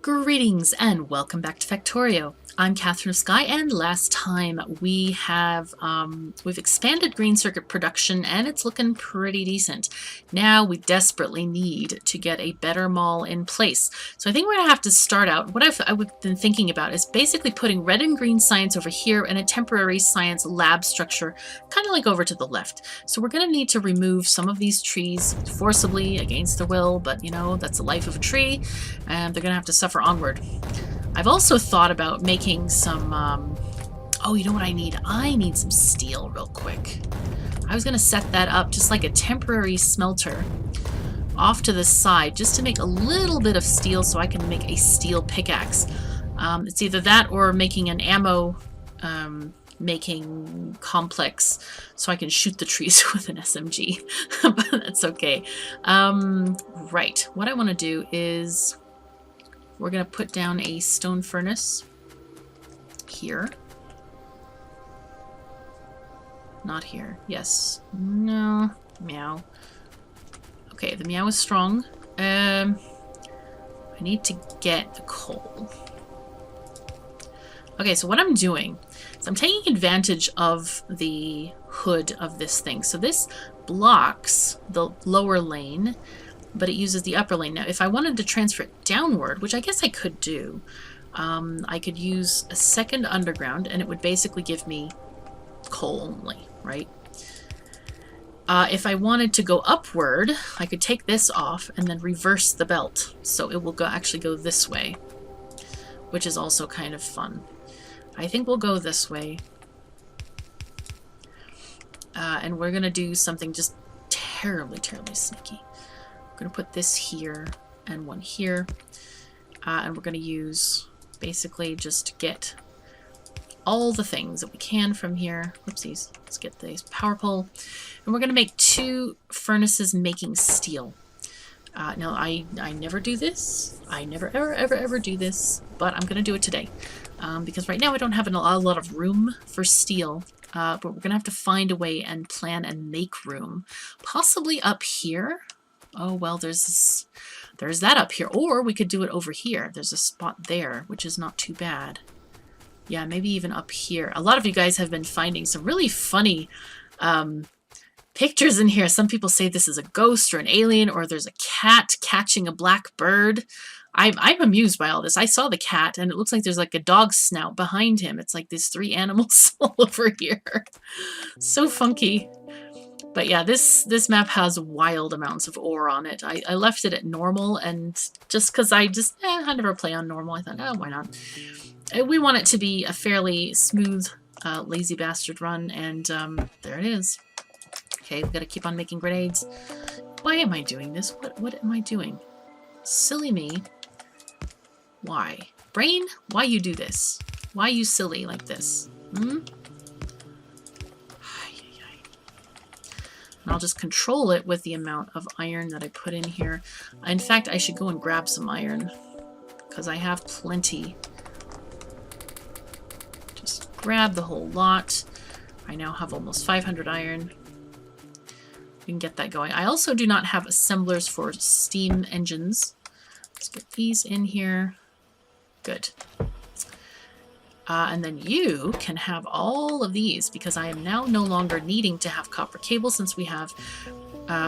Greetings and welcome back to Factorio. I'm KatherineOfSky, and last time we have we've expanded green circuit production and it's looking pretty decent. Now we desperately need to get a better mall in place. So I think we're gonna have to start out. What I've been thinking about is basically putting red and green science over here and a temporary science lab structure kind of like over to the left. So we're gonna need to remove some of these trees forcibly against their will, but you know, that's the life of a tree and they're gonna have to suffer onward. I've also thought about making some, oh, you know what I need? I need some steel real quick. I was going to set that up just like a temporary smelter off to the side just to make a little bit of steel so I can make a steel pickaxe. It's either that or making an ammo making complex so I can shoot the trees with an SMG, but that's okay. Right, what I want to do is we're going to put down a stone furnace here. Not here. Yes. No. Meow. Okay, the meow is strong. I need to get the coal. Okay, so what I'm doing is I'm taking advantage of the hood of this thing. So this blocks the lower lane, but it uses the upper lane. Now, if I wanted to transfer it downward, which I guess I could do, I could use a second underground, and it would basically give me coal only, right? If I wanted to go upward, I could take this off and then reverse the belt. So it will actually go this way, which is also kind of fun. I think we'll go this way. And we're going to do something just terribly, terribly sneaky. I'm going to put this here and one here, and we're going to use basically just to get all the things that we can from here. Whoopsies. Let's get this power pole, and we're going to make 2 furnaces making steel. Now I never do this. I never ever do this, but I'm going to do it today because right now I don't have a lot of room for steel. But we're going to have to find a way and plan and make room, possibly up here. Oh, well, there's that up here. Or we could do it over here. There's a spot there, which is not too bad. Yeah, maybe even up here. A lot of you guys have been finding some really funny pictures in here. Some people say this is a ghost or an alien, or there's a cat catching a black bird. I'm amused by all this. I saw the cat, and it looks like there's like a dog snout behind him. It's like these 3 animals all over here. So funky. But yeah, this map has wild amounts of ore on it. I left it at normal, and just because I never play on normal, I thought, oh, why not? We want it to be a fairly smooth, lazy bastard run, and there it is. Okay, we've got to keep on making grenades. Why am I doing this? What am I doing? Silly me. Why? Brain, why you do this? Why you silly like this? Hmm? And I'll just control it with the amount of iron that I put in here. In fact, I should go and grab some iron because I have plenty. Just grab the whole lot. I now have almost 500 iron. We can get that going. I also do not have assemblers for steam engines. Let's get these in here. Good. And then you can have all of these because I am now no longer needing to have copper cable since we have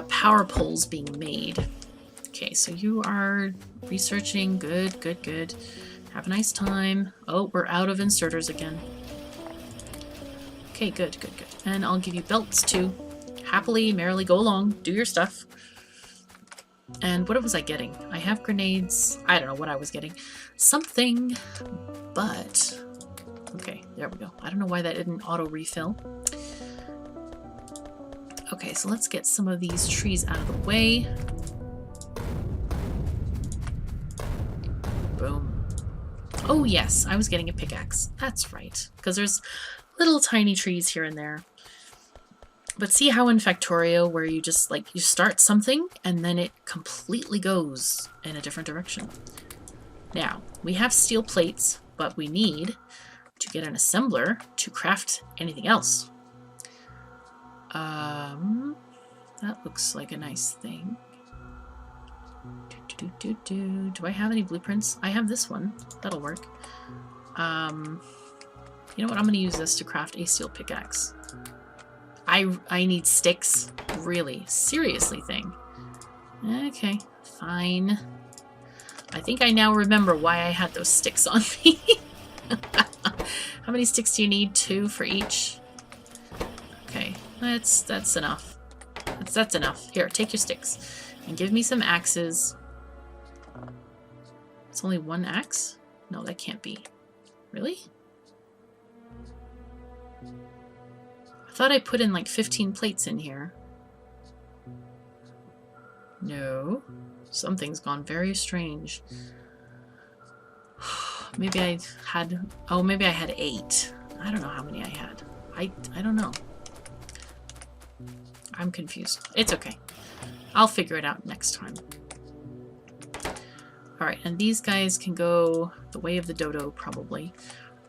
power poles being made. Okay, so you are researching. Good, good, good. Have a nice time. Oh, we're out of inserters again. Okay, good, good, good. And I'll give you belts too. Happily, merrily go along. Do your stuff. And what was I getting? I have grenades. I don't know what I was getting. Something, but... Okay, there we go. I don't know why that didn't auto-refill. Okay, so let's get some of these trees out of the way. Boom. Oh yes, I was getting a pickaxe. That's right, because there's little tiny trees here and there. But see how in Factorio where you just, like, you start something and then it completely goes in a different direction. Now, we have steel plates, but we need to get an assembler to craft anything else. That looks like a nice thing. Do I have any blueprints? I have this one. That'll work. You know what? I'm going to use this to craft a steel pickaxe. I need sticks. Really? Seriously thing. Okay, fine. I think I now remember why I had those sticks on me. How many sticks do you need? 2 for each? Okay, that's enough. That's enough. Here, take your sticks. And give me some axes. It's only 1 axe? No, that can't be. Really? I thought I put in like 15 plates in here. No. Something's gone very strange. Maybe I had... Oh, maybe I had 8. I don't know how many I had. I don't know. I'm confused. It's okay. I'll figure it out next time. Alright, and these guys can go the way of the dodo, probably.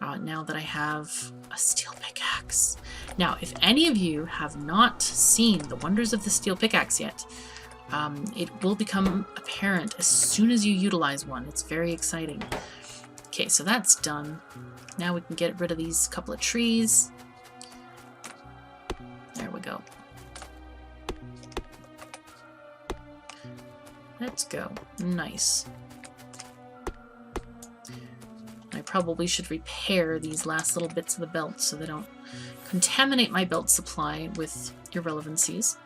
Now that I have a steel pickaxe. Now, if any of you have not seen the wonders of the steel pickaxe yet, it will become apparent as soon as you utilize one. It's very exciting. Okay, so that's done. Now we can get rid of these couple of trees. There we go. Let's go. Nice. I probably should repair these last little bits of the belt so they don't contaminate my belt supply with irrelevancies.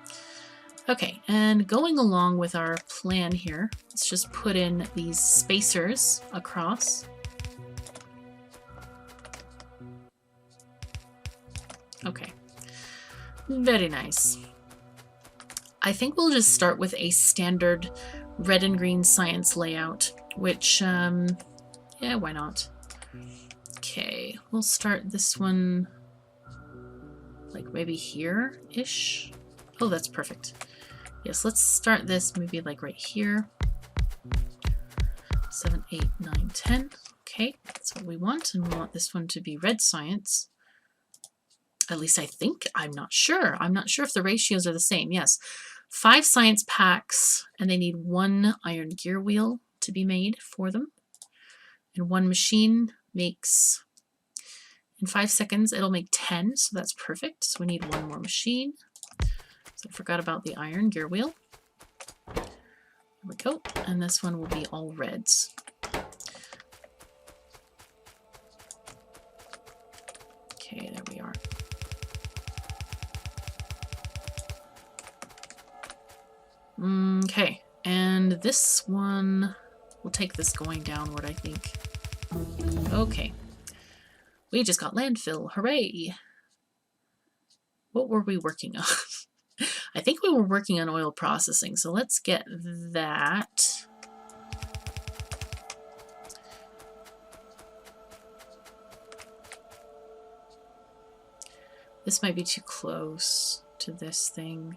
Okay, and going along with our plan here, let's just put in these spacers across. Okay, very nice. I think we'll just start with a standard red and green science layout, which, yeah, why not? Okay, we'll start this one like maybe here-ish. Oh, that's perfect. Yes, let's start this maybe like right here. 7, 8, 9, 10. Okay, that's what we want, and we want this one to be red science. At least I think. I'm not sure. I'm not sure if the ratios are the same. Yes, 5 science packs, and they need 1 iron gear wheel to be made for them. And 1 machine makes, in 5 seconds, it'll make 10, so that's perfect. So we need 1 more machine. So I forgot about the iron gear wheel. There we go. And this one will be all reds. Okay, there we are. Okay, and this one, we'll take this going downward, I think. Okay. We just got landfill. Hooray! What were we working on? I think we were working on oil processing, so let's get that. This might be too close to this thing.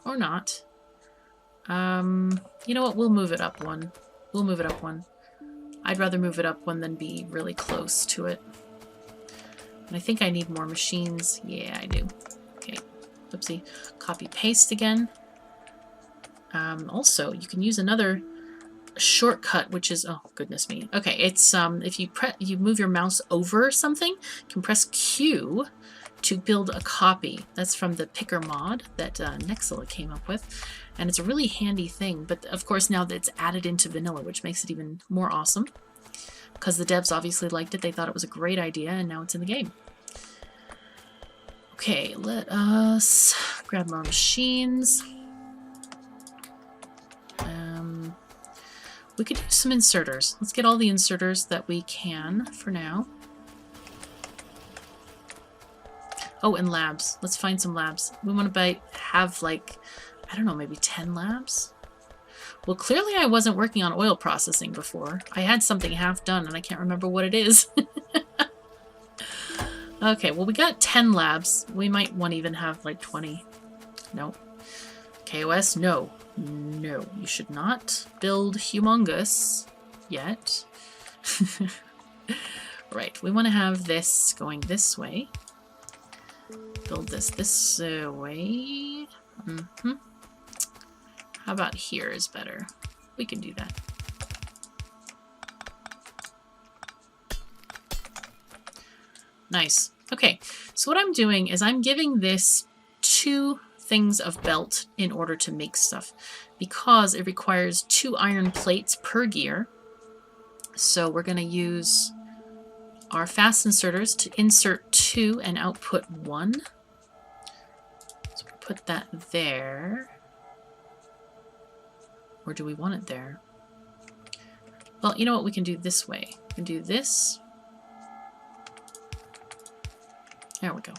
Or not. You know what? We'll move it up 1. We'll move it up 1. I'd rather move it up 1 than be really close to it. And I think I need more machines. Yeah, I do. Okay. Oopsie. Copy paste again. Also, you can use another shortcut, which is, oh goodness me. Okay, it's if you move your mouse over something, you can press Q to build a copy. That's from the picker mod that Nexila came up with, and it's a really handy thing. But of course, now that it's added into vanilla, which makes it even more awesome, because the devs obviously liked it. They thought it was a great idea, and now it's in the game. Okay, let us grab more machines. We could use some inserters. Let's get all the inserters that we can for now. Oh, and labs. Let's find some labs. We want to have like, I don't know, maybe 10 labs? Well, clearly I wasn't working on oil processing before. I had something half done and I can't remember what it is. Okay, well we got 10 labs. We might want to even have like 20. No. KOS, no. No, you should not build humongous yet. Right, we want to have this going this way. Build this way. How about here is better? We can do that. Nice. Okay, so what I'm doing is I'm giving this 2 things of belt in order to make stuff because it requires 2 iron plates per gear. So we're going to use our fast inserters to insert 2 and output 1. So we'll put that there. Or do we want it there? Well, you know what? We can do this way. We can do this. There we go.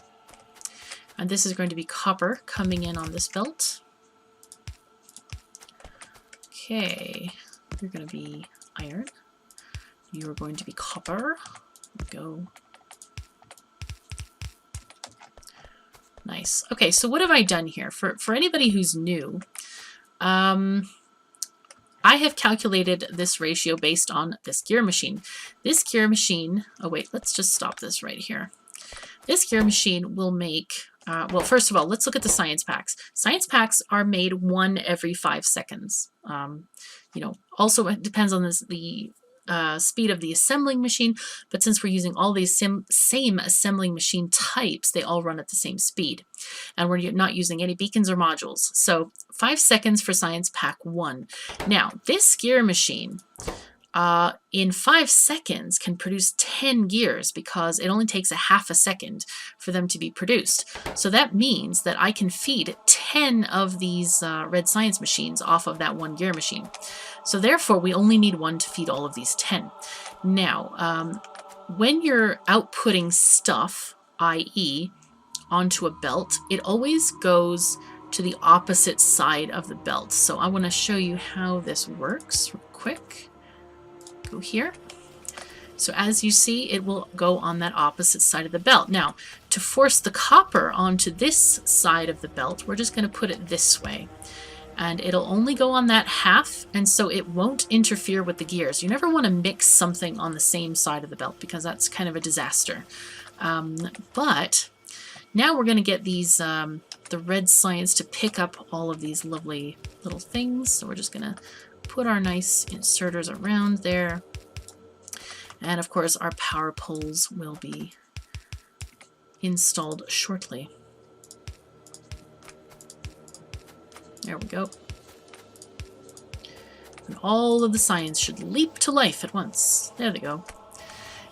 And this is going to be copper coming in on this belt. Okay, you're going to be iron. You are going to be copper. Go. Nice. Okay, so what have I done here? For anybody who's new, I have calculated this ratio based on this gear machine. This gear machine, oh wait, let's just stop this right here. This gear machine will make, well, first of all, let's look at the science packs. Science packs are made 1 every 5 seconds. You know, also it depends on the speed of the assembling machine, but since we're using all these same assembling machine types, they all run at the same speed. And we're not using any beacons or modules. So 5 seconds for science pack 1. Now, this gear machine, in 5 seconds can produce 10 gears because it only takes a half a second for them to be produced. So that means that I can feed 10 of these red science machines off of that 1 gear machine. So therefore, we only need 1 to feed all of these 10. Now, when you're outputting stuff, i.e. onto a belt, it always goes to the opposite side of the belt. So I want to show you how this works real quick. Go here. So as you see, it will go on that opposite side of the belt. Now, to force the copper onto this side of the belt, we're just going to put it this way. And it'll only go on that half, and so it won't interfere with the gears. You never want to mix something on the same side of the belt because that's kind of a disaster. But now we're going to get these the red science to pick up all of these lovely little things. So we're just going to put our nice inserters around there. And of course, our power poles will be installed shortly. There we go. And all of the science should leap to life at once. There they go.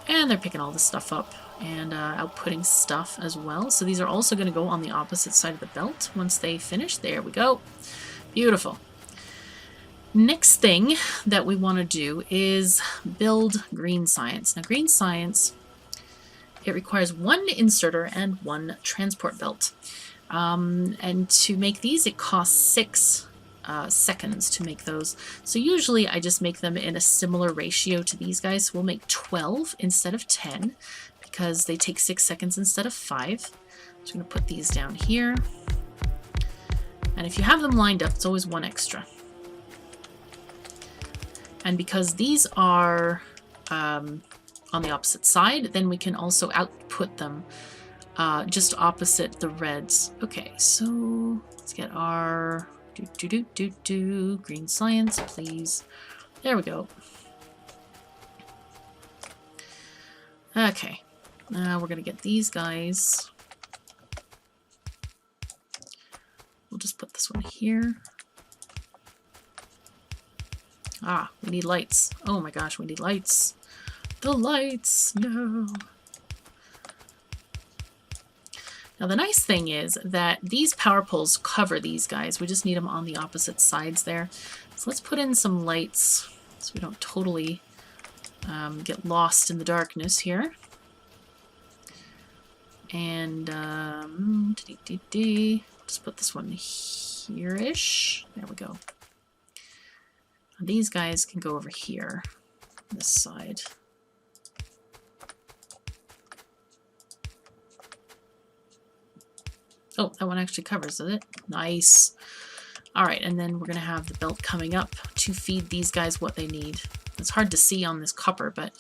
And they're picking all this stuff up and outputting stuff as well. So these are also going to go on the opposite side of the belt once they finish. There we go. Beautiful. Next thing that we want to do is build green science. Now green science, it requires 1 inserter and 1 transport belt. And to make these, it costs 6 seconds to make those. So usually I just make them in a similar ratio to these guys. So we'll make 12 instead of 10 because they take 6 seconds instead of 5. So I'm going to put these down here. And if you have them lined up, it's always 1 extra. And because these are on the opposite side, then we can also output them just opposite the reds. Okay, so let's get our green science, please. There we go. Okay, now we're gonna get these guys. We'll just put this one here. Ah, we need lights. Oh my gosh, we need lights. The lights, no. Now the nice thing is that these power poles cover these guys. We just need them on the opposite sides there. So let's put in some lights so we don't totally get lost in the darkness here. And just put this one here-ish. There we go. These guys can go over here, on this side. Oh, that one actually covers, does it? Nice. All right, and then we're going to have the belt coming up to feed these guys what they need. It's hard to see on this copper, but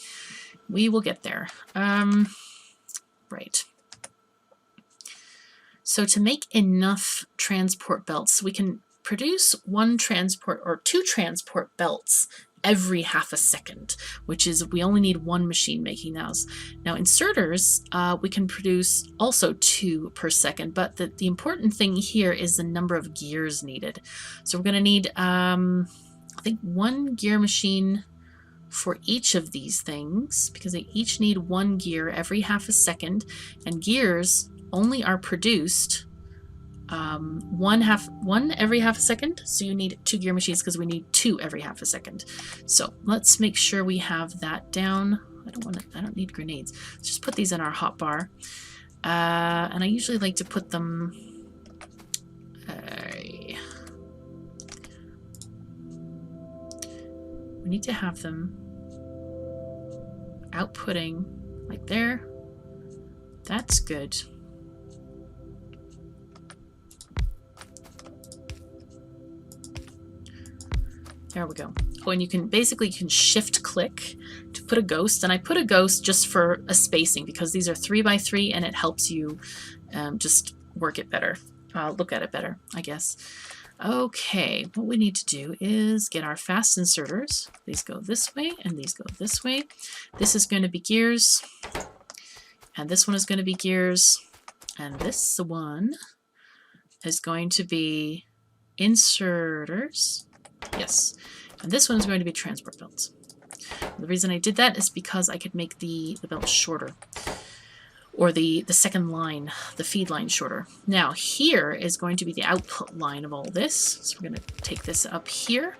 we will get there. Right. So to make enough transport belts, we can produce one transport or two transport belts every half a second, which is we only need one machine making those. Now inserters, we can produce also 2 per second, but the important thing here is the number of gears needed. So we're going to need, I think, 1 gear machine for each of these things, because they each need 1 gear every half a second, and gears only are produced one every half a second, so you need 2 gear machines because we need 2 every half a second. So let's make sure we have that down. I don't need grenades. Let's just put these in our hotbar. And I usually like to put them we need to have them outputting like there. That's good. There we go. Oh, and you can shift click to put a ghost, and I put a ghost just for a spacing because these are 3 by 3 and it helps you just work it better, look at it better, I guess. Okay, what we need to do is get our fast inserters. These go this way and these go this way. This is going to be gears, and this one is going to be gears, and this one is going to be inserters. Yes, and this one is going to be transport belts. The reason I did that is because I could make the belt shorter, or the second line, the feed line, shorter. Now here is going to be the output line of all this. So we're going to take this up here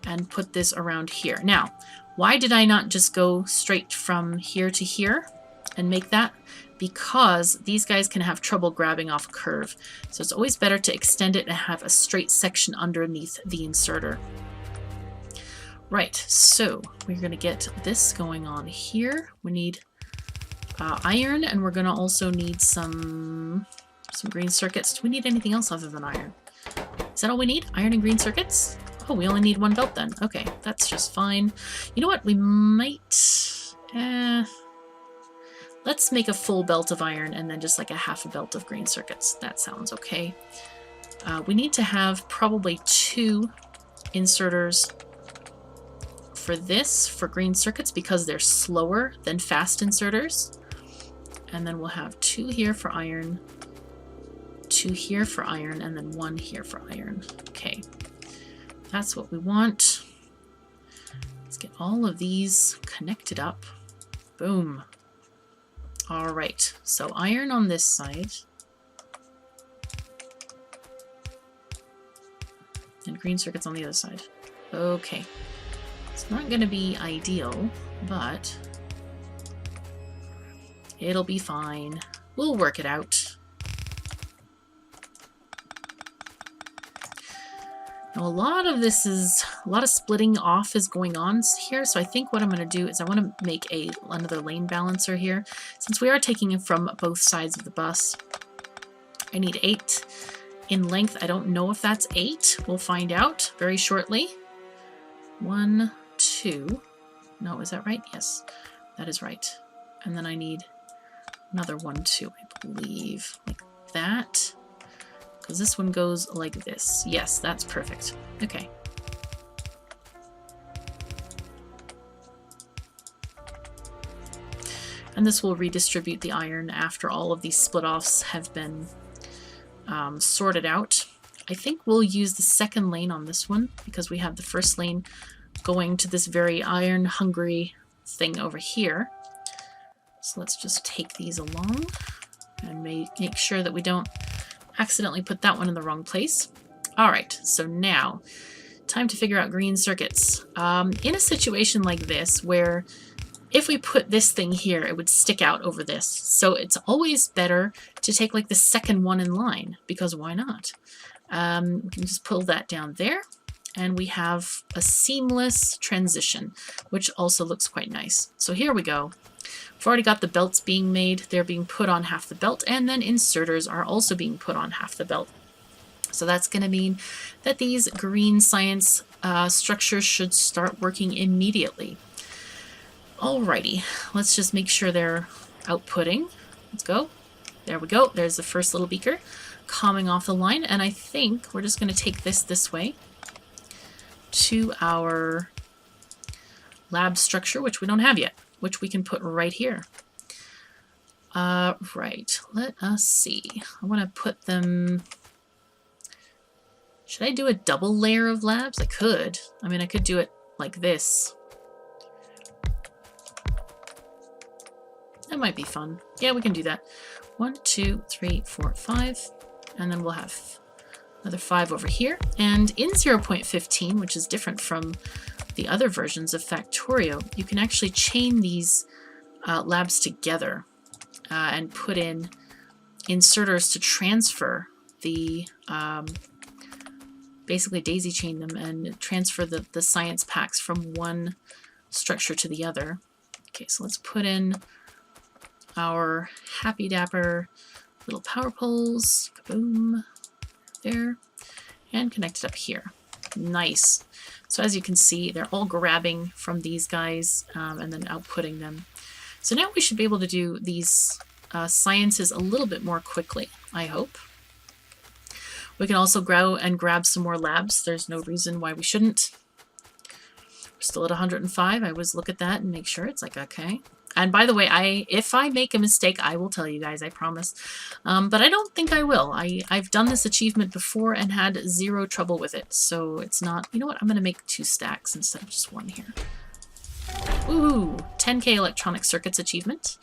and put this around here. Now, why did I not just go straight from here to here and make that? Because these guys can have trouble grabbing off a curve. So it's always better to extend it and have a straight section underneath the inserter. Right, so we're going to get this going on here. We need iron, and we're going to also need some green circuits. Do we need anything else other than iron? Is that all we need? Iron and green circuits? Oh, we only need 1 belt then. Okay, that's just fine. You know what? We might... let's make a full belt of iron and then just like a half a belt of green circuits. That sounds okay. We need to have probably 2 inserters for this, for green circuits, because they're slower than fast inserters. And then we'll have 2 here for iron, 2 here for iron, and then 1 here for iron. Okay, that's what we want. Let's get all of these connected up. Boom. All right, so iron on this side and green circuits on the other side. Okay, it's not going to be ideal, but it'll be fine. We'll work it out. Now, a lot of splitting off is going on here, so I think what I'm going to do is I want to make another lane balancer here. Since we are taking it from both sides of the bus, I need 8 in length. I don't know if that's 8. We'll find out very shortly. 1, 2. No, is that right? Yes, that is right. And then I need another 1, 2, I believe, like that. Because this one goes like this. Yes, that's perfect. Okay. And this will redistribute the iron after all of these split-offs have been sorted out. I think we'll use the second lane on this one because we have the first lane going to this very iron-hungry thing over here. So let's just take these along and make sure that we don't accidentally put that one in the wrong place. All right, so now time to figure out green circuits. In a situation like this where if we put this thing here, it would stick out over this. So it's always better to take like the second one in line, because why not? We can just pull that down there and we have a seamless transition, which also looks quite nice. So here we go. We've already got the belts being made. They're being put on half the belt, and then inserters are also being put on half the belt. So that's going to mean that these green science structures should start working immediately. Alrighty, let's just make sure they're outputting. Let's go. There we go. There's the first little beaker. coming off the line, and I think we're just going to take this way to our lab structure, which we don't have yet, which we can put right here. Right, let us see. I want to put them... Should I do a double layer of labs? I could. I mean, I could do it like this. That might be fun. Yeah, we can do that. 1, 2, 3, 4, 5. And then we'll have another 5 over here. And in 0.15, which is different from the other versions of Factorio, you can actually chain these labs together and put in inserters to transfer the... basically daisy chain them and transfer the science packs from one structure to the other. Okay, so let's put in our happy dapper little power poles. Boom. There. And connect it up here. Nice. So as you can see, they're all grabbing from these guys and then outputting them. So now we should be able to do these sciences a little bit more quickly, I hope. We can also grow and grab some more labs. There's no reason why we shouldn't. We're still at 105. I always look at that and make sure it's like, okay. And by the way, if I make a mistake, I will tell you guys, I promise. But I don't think I will. I've done this achievement before and had zero trouble with it. So it's not, you know what, I'm going to make 2 stacks instead of just 1 here. Ooh, 10K electronic circuits achievement.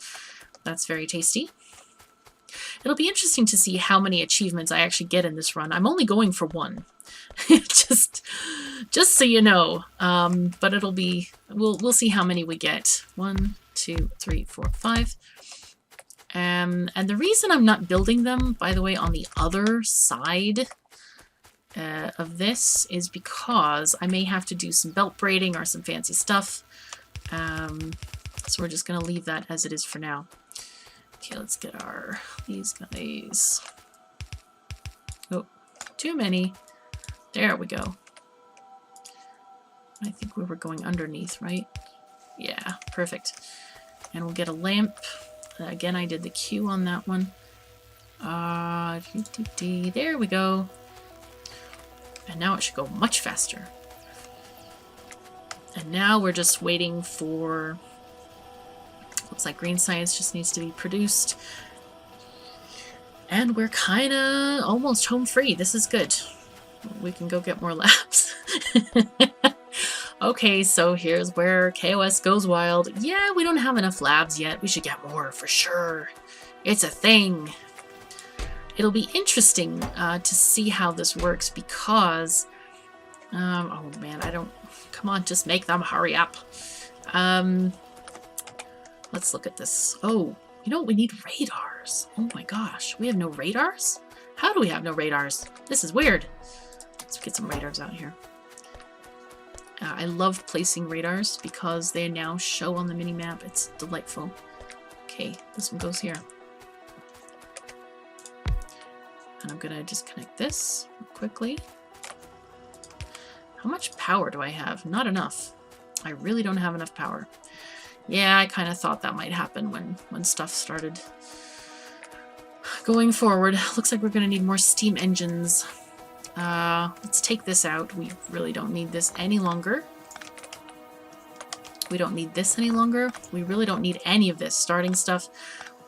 That's very tasty. It'll be interesting to see how many achievements I actually get in this run. I'm only going for 1. just so you know. But it'll be, we'll see how many we get. 1, 2, 3, 4, 5. And the reason I'm not building them, by the way, on the other side of this is because I may have to do some belt braiding or some fancy stuff. So we're just going to leave that as it is for now. Okay, let's get these guys. Oh, too many. There we go. I think we were going underneath, right? Yeah, perfect. And we'll get a lamp. Again, I did the Q on that one. There we go. And now it should go much faster. And now we're just waiting for... Looks like green science just needs to be produced. And we're kind of almost home free. This is good. We can go get more labs. Okay, so here's where KOS goes wild. Yeah, we don't have enough labs yet. We should get more for sure. It's a thing. It'll be interesting to see how this works because... oh man, I don't... Come on, just make them hurry up. Let's look at this. Oh, you know what? We need radars. Oh my gosh. We have no radars? How do we have no radars? This is weird. Let's get some radars out here. I love placing radars because they now show on the mini-map. It's delightful. Okay, this one goes here. And I'm going to disconnect this quickly. How much power do I have? Not enough. I really don't have enough power. Yeah, I kind of thought that might happen when stuff started going forward. Looks like we're going to need more steam engines. Let's take this out. We really don't need this any longer. We don't need this any longer. We really don't need any of this starting stuff.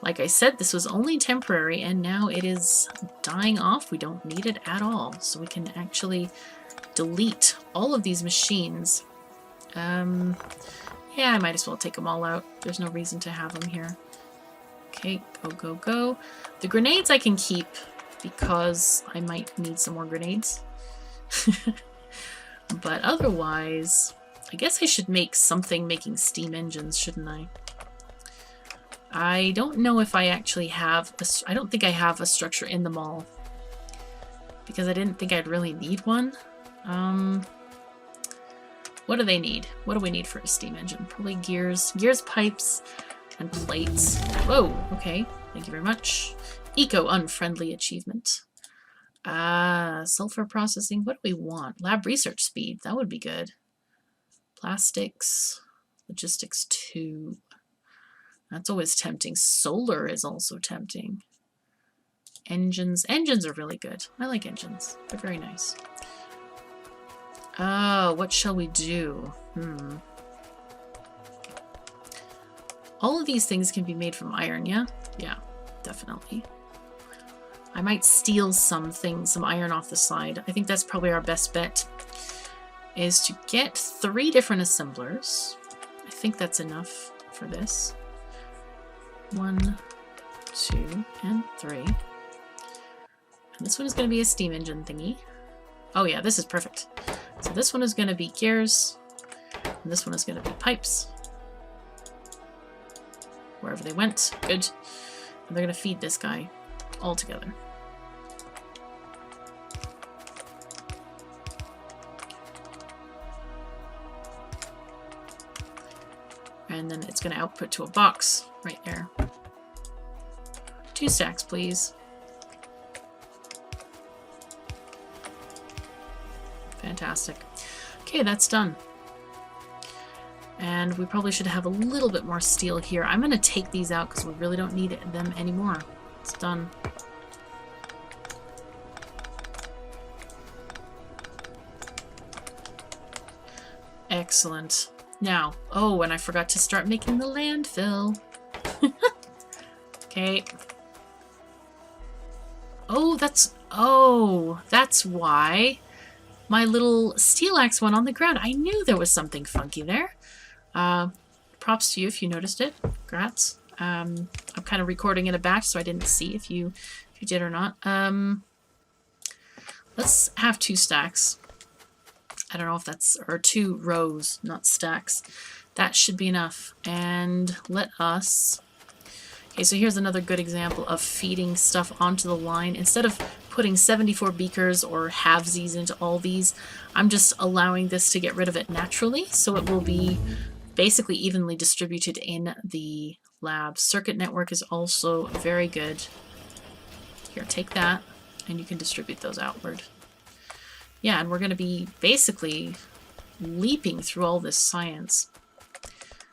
Like I said, this was only temporary, and now it is dying off. We don't need it at all. So we can actually delete all of these machines. Yeah, I might as well take them all out. There's no reason to have them here. Okay, go, go, go. The grenades I can keep because I might need some more grenades. But otherwise, I guess I should make something making steam engines, shouldn't I? I don't know if I actually have... I don't think I have a structure in the mall. Because I didn't think I'd really need one. What do they need? What do we need for a steam engine? Probably gears, pipes, and plates. Whoa, okay. Thank you very much. Eco-unfriendly achievement. Sulfur processing. What do we want? Lab research speed. That would be good. Plastics. Logistics 2. That's always tempting. Solar is also tempting. engines. Engines are really good. I like engines. They're very nice. Oh, what shall we do? All of these things can be made from iron, yeah? Yeah, definitely. I might steal some iron off the side. I think that's probably our best bet, is to get 3 different assemblers. I think that's enough for this. 1, 2, and 3. And this one is going to be a steam engine thingy. Oh yeah, this is perfect. So this one is going to be gears, and this one is going to be pipes. Wherever they went, good. And they're going to feed this guy all together. And then it's going to output to a box right there. 2 stacks, please. Fantastic. Okay, that's done. And we probably should have a little bit more steel here. I'm going to take these out because we really don't need them anymore. It's done. Excellent. Now, oh, and I forgot to start making the landfill. Okay. Oh, that's why my little steel axe went on the ground. I knew there was something funky there. Props to you if you noticed it. Congrats. I'm kind of recording in a batch, so I didn't see if you did or not. Let's have 2 stacks. I don't know if that's, or 2 rows, not stacks. That should be enough. And let us... Okay, so here's another good example of feeding stuff onto the line. Instead of putting 74 beakers or halvesies into all these, I'm just allowing this to get rid of it naturally, so it will be basically evenly distributed in the lab. Circuit network is also very good. Here, take that, and you can distribute those outward. Yeah, and we're going to be basically leaping through all this science.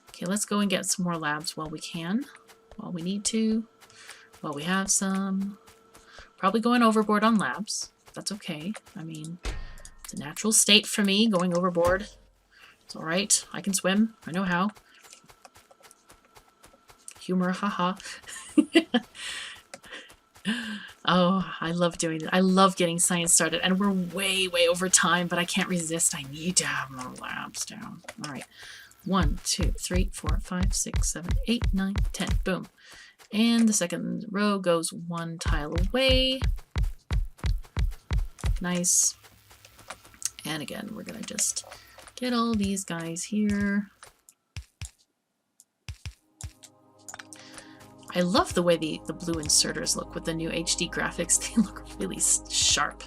Okay, let's go and get some more labs while we can. While we need to. While we have some. Probably going overboard on labs. That's okay. I mean, it's a natural state for me, going overboard. It's alright. I can swim. I know how. Humor, haha. Oh, I love doing it. I love getting science started. And we're way, way over time, but I can't resist. I need to have more labs down. Alright. 1, 2, 3, 4, 5, 6, 7, 8, 9, 10. Boom. And the second row goes 1 tile away. Nice. And again, we're going to just get all these guys here. I love the way the blue inserters look with the new HD graphics. They look really sharp.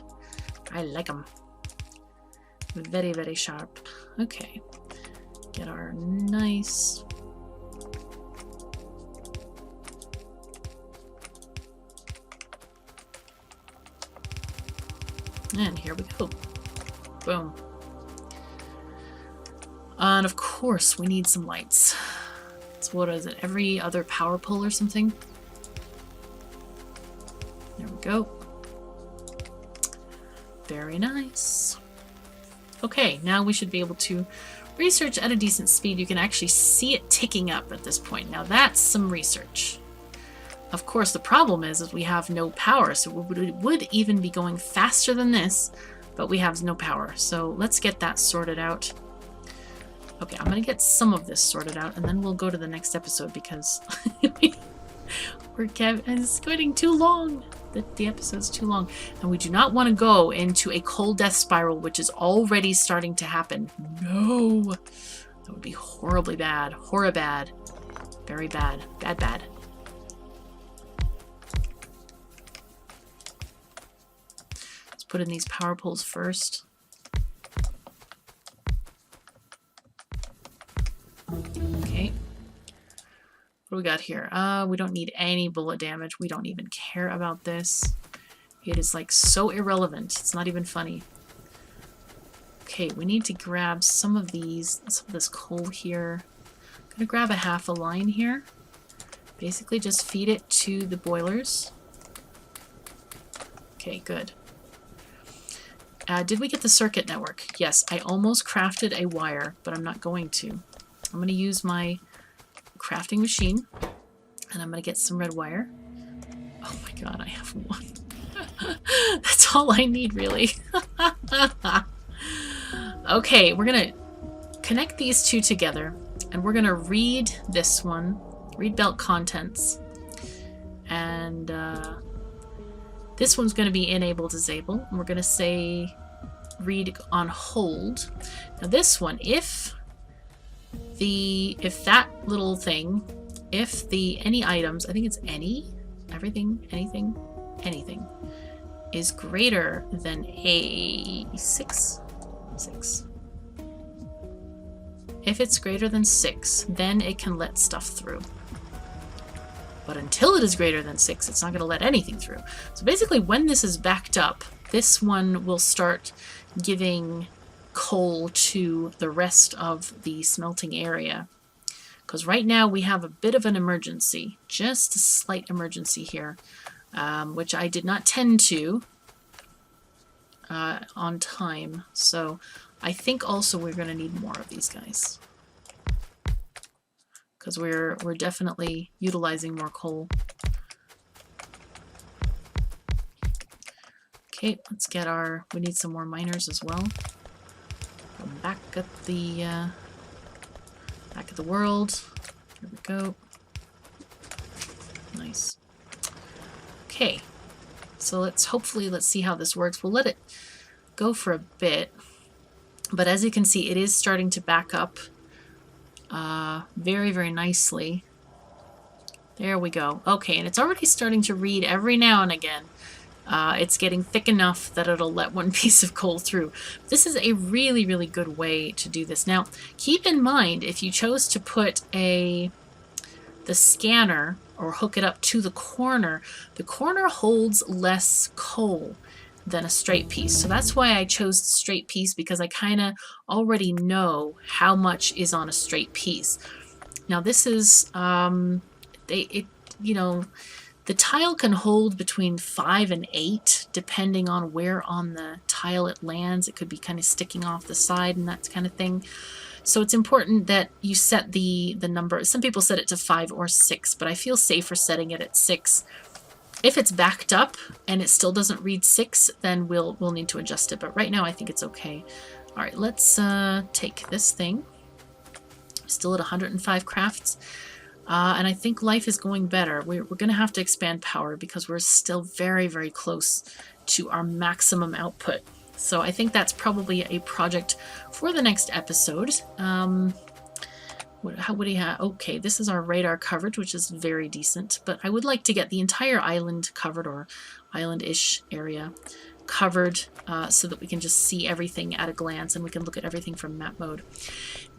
I like them. Very, very sharp. Okay. Get our nice... And here we go. Boom. And of course, we need some lights. So what is it? Every other power pole or something? There we go. Very nice. Okay, now we should be able to research at a decent speed. You can actually see it ticking up at this point. Now that's some research. Of course, the problem is we have no power, so we would even be going faster than this, but we have no power. So let's get that sorted out. Okay, I'm going to get some of this sorted out, and then we'll go to the next episode because it's getting too long. The episode's too long. And we do not want to go into a cold death spiral, which is already starting to happen. No! That would be horribly bad. Horribad. Very bad. Bad, bad. Let's put in these power poles first. Okay. What do we got here? We don't need any bullet damage. We don't even care about this. It is like so irrelevant. It's not even funny. Okay, we need to grab some of this coal here. I'm gonna grab a half a line here. Basically just feed it to the boilers. Okay, good. Did we get the circuit network? Yes, I almost crafted a wire, but I'm not going to. I'm going to use my crafting machine, and I'm going to get some red wire. Oh my god, I have one. That's all I need, really. Okay, we're going to connect these two together, and we're going to read this one, read belt contents, and this one's going to be enable disable, and we're going to say read on hold. Now this one, if that little thing, if the any items, I think it's any, everything, anything, anything, is greater than a 6. If it's greater than 6, then it can let stuff through. But until it is greater than 6, it's not going to let anything through. So basically, when this is backed up, this one will start giving coal to the rest of the smelting area. Because right now we have a bit of an emergency, just a slight emergency here, which I did not tend to on time. So I think also we're going to need more of these guys, because we're definitely utilizing more coal. Okay, let's get our, we need some more miners as well. Back at the world. Here we go. Nice. Okay, so let's see how this works. We'll let it go for a bit, but as you can see, it is starting to back up very, very nicely. There we go. Okay, and it's already starting to read every now and again. It's getting thick enough that it'll let one piece of coal through. This is a really, really good way to do this. Now, keep in mind, if you chose to put the scanner or hook it up to the corner holds less coal than a straight piece. So that's why I chose the straight piece, because I kind of already know how much is on a straight piece. Now this is, you know, the tile can hold between 5 and 8, depending on where on the tile it lands. It could be kind of sticking off the side and that kind of thing. So it's important that you set the number. Some people set it to 5 or 6, but I feel safer setting it at 6. If it's backed up and it still doesn't read 6, then we'll need to adjust it. But right now I think it's okay. All right, let's take this thing. Still at 105 crafts. And I think life is going better. We're going to have to expand power because we're still very, very close to our maximum output. So I think that's probably a project for the next episode. What do you have? Okay, this is our radar coverage, which is very decent. But I would like to get the entire island covered, or island-ish area covered, so that we can just see everything at a glance and we can look at everything from map mode.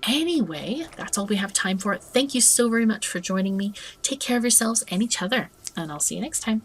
Anyway, that's all we have time for. Thank you so very much for joining me. Take care of yourselves and each other, and I'll see you next time.